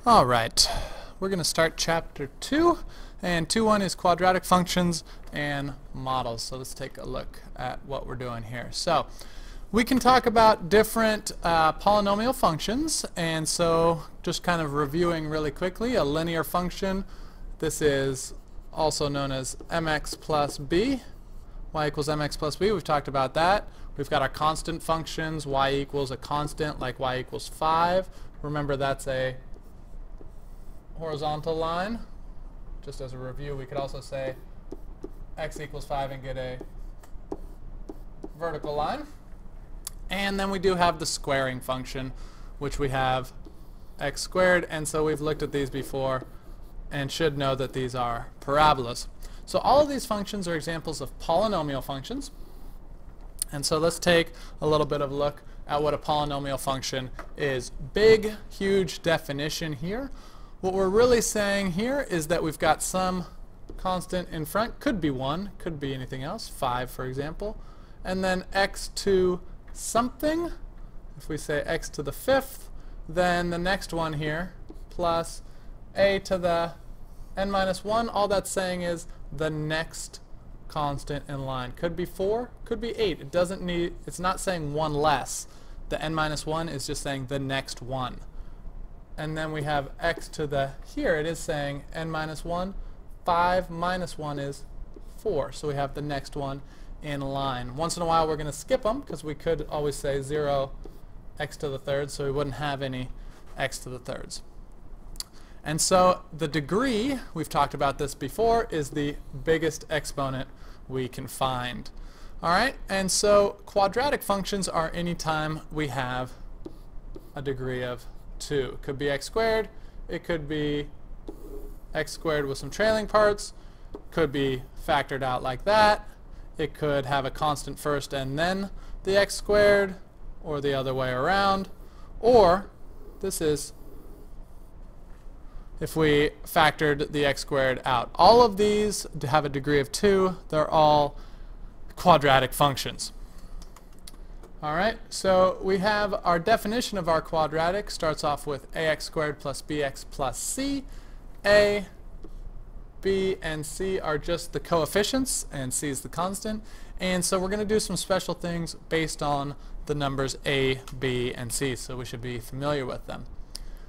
All right, we're going to start chapter 2, and 2.1 is quadratic functions and models. So let's take a look at what we're doing here. So we can talk about different polynomial functions, and so just kind of reviewing really quickly, a linear function, this is also known as mx plus b, y equals mx plus b. We've talked about that. We've got our constant functions, y equals a constant like y equals 5. Remember, that's a horizontal line. Just as a review, we could also say x equals 5 and get a vertical line. And then we do have the squaring function, which we have x squared, and so we've looked at these before and should know that these are parabolas. So all of these functions are examples of polynomial functions. And so let's take a little bit of a look at what a polynomial function is. Big, huge definition here. What we're really saying here is that we've got some constant in front, could be 1, could be anything else, 5 for example, and then x to something. If we say x to the 5th, then the next one here plus a to the n minus 1, all that's saying is the next constant in line. Could be 4, could be 8. It doesn't need, it's not saying 1 less. The n minus 1 is just saying the next one. And then we have x to the, here it is saying n minus 1. 5 minus 1 is 4. So we have the next one in line. Once in a while we're going to skip them because we could always say 0 x to the third, so we wouldn't have any x to the thirds. And so the degree, we've talked about this before, is the biggest exponent we can find. All right, and so quadratic functions are any time we have a degree of 2. It could be x squared, it could be x squared with some trailing parts, could be factored out like that, it could have a constant first and then the x squared, or the other way around, or this is if we factored the x squared out. All of these have a degree of 2. They're all quadratic functions. All right, so we have our definition of our quadratic starts off with ax squared plus bx plus c. A, b, and c are just the coefficients, and c is the constant. And so we're going to do some special things based on the numbers a, b, and c, so we should be familiar with them.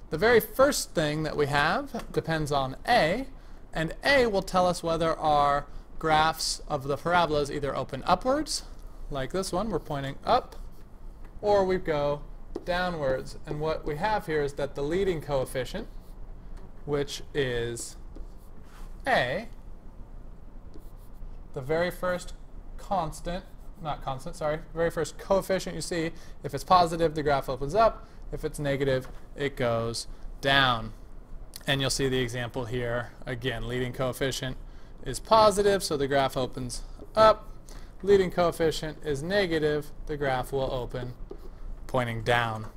The very first thing that we have depends on a, and a will tell us whether our graphs of the parabolas either open upwards, like this one, we're pointing up, or we go downwards. And what we have here is that the leading coefficient, which is a, the very first very first coefficient you see, if it's positive, the graph opens up. If it's negative, it goes down. And you'll see the example here. Again, leading coefficient is positive, so the graph opens up. Leading coefficient is negative, the graph will open pointing down.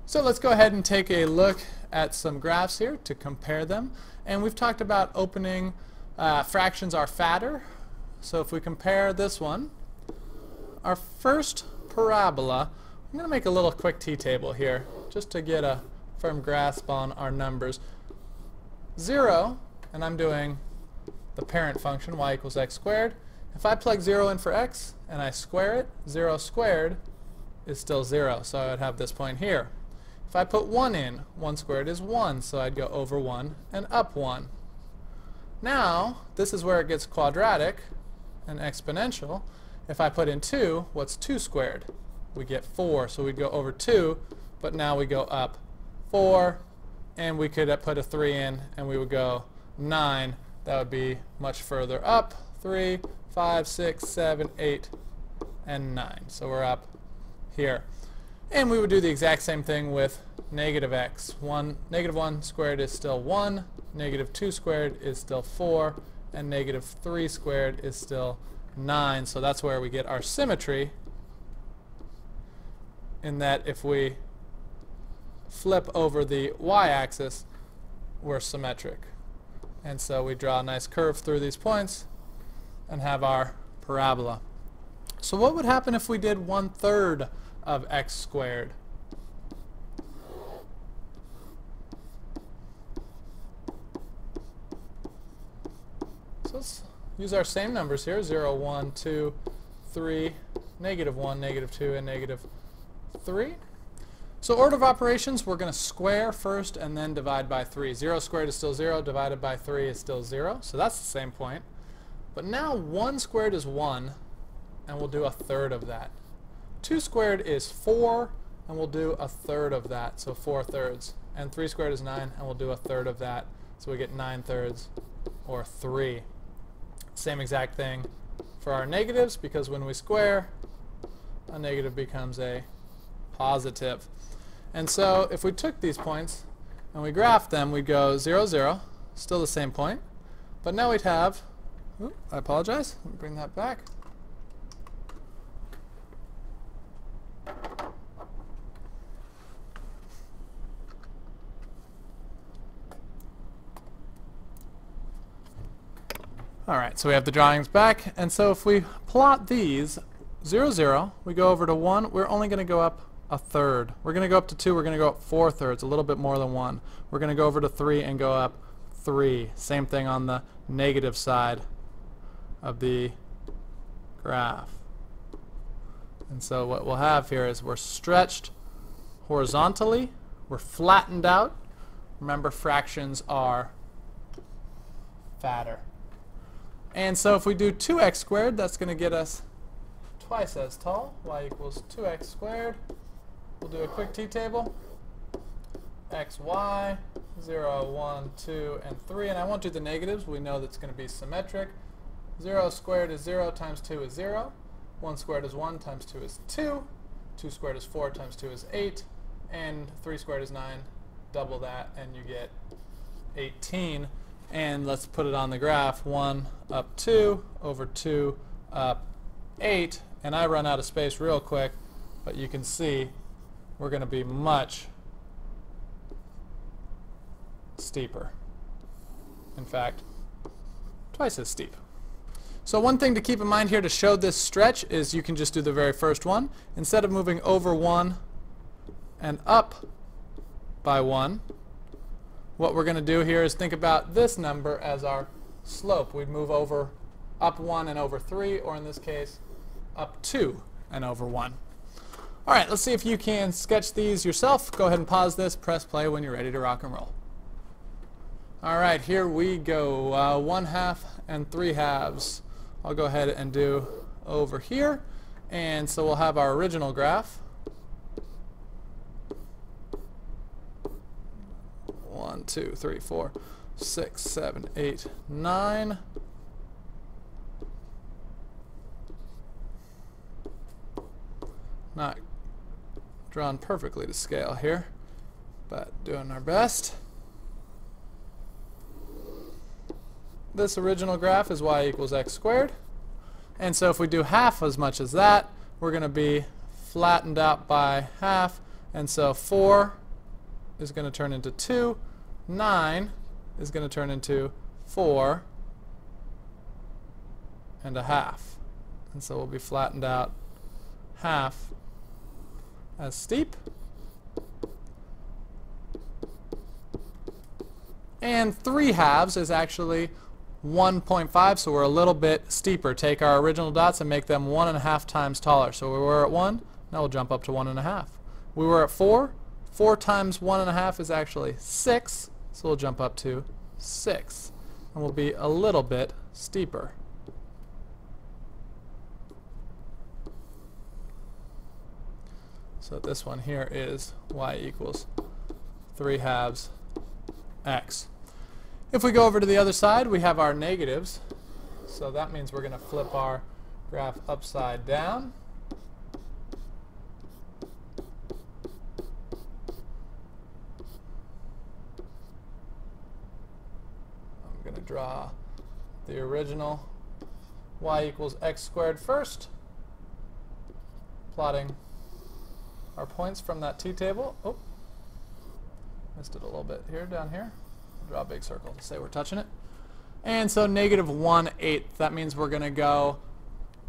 So let's go ahead and take a look at some graphs here to compare them. And we've talked about opening fractions are fatter. So if we compare this one, our first parabola, I'm going to make a little quick t-table here just to get a firm grasp on our numbers. 0, and I'm doing the parent function, y equals x squared. If I plug 0 in for x and I square it, 0 squared is still 0, so I would have this point here. If I put 1 in, 1 squared is 1, so I'd go over 1 and up 1. Now, this is where it gets quadratic and exponential. If I put in 2, what's 2 squared? We get 4, so we'd go over 2, but now we go up 4, and we could put a 3 in, and we would go 9. That would be much further up. 3, 5, 6, 7, 8, and 9. So we're up here. And we would do the exact same thing with negative x. Negative 1 squared is still 1, negative 2 squared is still 4, and negative 3 squared is still 9. So that's where we get our symmetry, in that if we flip over the y-axis, we're symmetric. And so we draw a nice curve through these points and have our parabola. So what would happen if we did 1/3 of x squared? So let's use our same numbers here, 0, 1, 2, 3, -1, -2, and -3. So order of operations, we're going to square first and then divide by 3. 0 squared is still 0, divided by 3 is still 0. So that's the same point. But now 1 squared is 1, and we'll do a third of that. 2 squared is 4, and we'll do a third of that, so 4 thirds. And 3 squared is 9, and we'll do a third of that, so we get 9 thirds, or 3. Same exact thing for our negatives, because when we square, a negative becomes a positive. And so if we took these points and we graphed them, we'd go 0, 0, still the same point. But now we'd have, I apologize, let me bring that back. Alright, so we have the drawings back, and so if we plot these, 0, 0, we go over to 1, we're only going to go up a third. We're going to go up to 2, we're going to go up 4 thirds, a little bit more than 1. We're going to go over to 3 and go up 3. Same thing on the negative side of the graph. And so what we'll have here is we're stretched horizontally, we're flattened out. Remember, fractions are fatter. And so if we do 2x squared, that's going to get us twice as tall. Y equals 2x squared. We'll do a quick t-table. X, y, 0, 1, 2, and 3. And I won't do the negatives. We know that's going to be symmetric. 0 squared is 0 times 2 is 0. 1 squared is 1 times 2 is 2. 2 squared is 4 times 2 is 8. And 3 squared is 9. Double that, and you get 18. And let's put it on the graph. 1 up 2 over 2 up 8. And I run out of space real quick, but you can see we're going to be much steeper. In fact, twice as steep. So one thing to keep in mind here to show this stretch is you can just do the very first one. Instead of moving over 1 and up by 1, what we're going to do here is think about this number as our slope. We'd move over up 1 and over 3, or in this case, up 2 and over 1. All right, let's see if you can sketch these yourself. Go ahead and pause this, press play when you're ready to rock and roll. All right, here we go. 1/2 and 3/2. I'll go ahead and do over here. And so we'll have our original graph. 1, 2, 3, 4, 6, 7, 8, 9. Not drawn perfectly to scale here, but doing our best. This original graph is y equals x squared. And so if we do half as much as that, we're going to be flattened out by half. And so 4 is going to turn into 2. 9 is going to turn into 4 and a half. And so we'll be flattened out half as steep. And 3/2 is actually 1.5, so we're a little bit steeper. Take our original dots and make them 1.5 times taller. So we were at 1, now we'll jump up to 1.5. We were at 4. 4 times 1.5 is actually 6, so we'll jump up to 6. And we'll be a little bit steeper. So this one here is y equals 3/2 x. If we go over to the other side, we have our negatives. So that means we're going to flip our graph upside down. I'm going to draw the original y equals x squared first, plotting our points from that t-table. Oh, missed it a little bit here, down here. I'll draw a big circle to say we're touching it. And so -1/8, that means we're going to go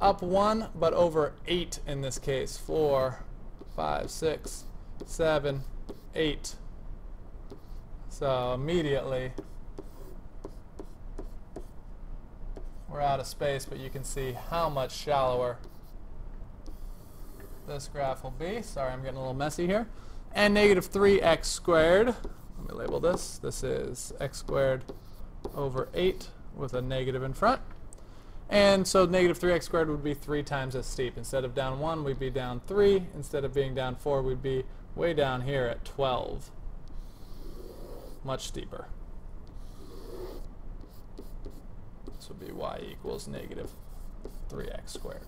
up 1, but over 8 in this case. 4, 5, 6, 7, 8. So immediately we're out of space, but you can see how much shallower this graph will be. Sorry, I'm getting a little messy here. And negative 3x squared, let me label this. This is x squared over 8 with a negative in front. And so negative 3x squared would be 3 times as steep. Instead of down 1, we'd be down 3. Instead of being down 4, we'd be way down here at 12. Much steeper. This would be y equals negative 3x squared.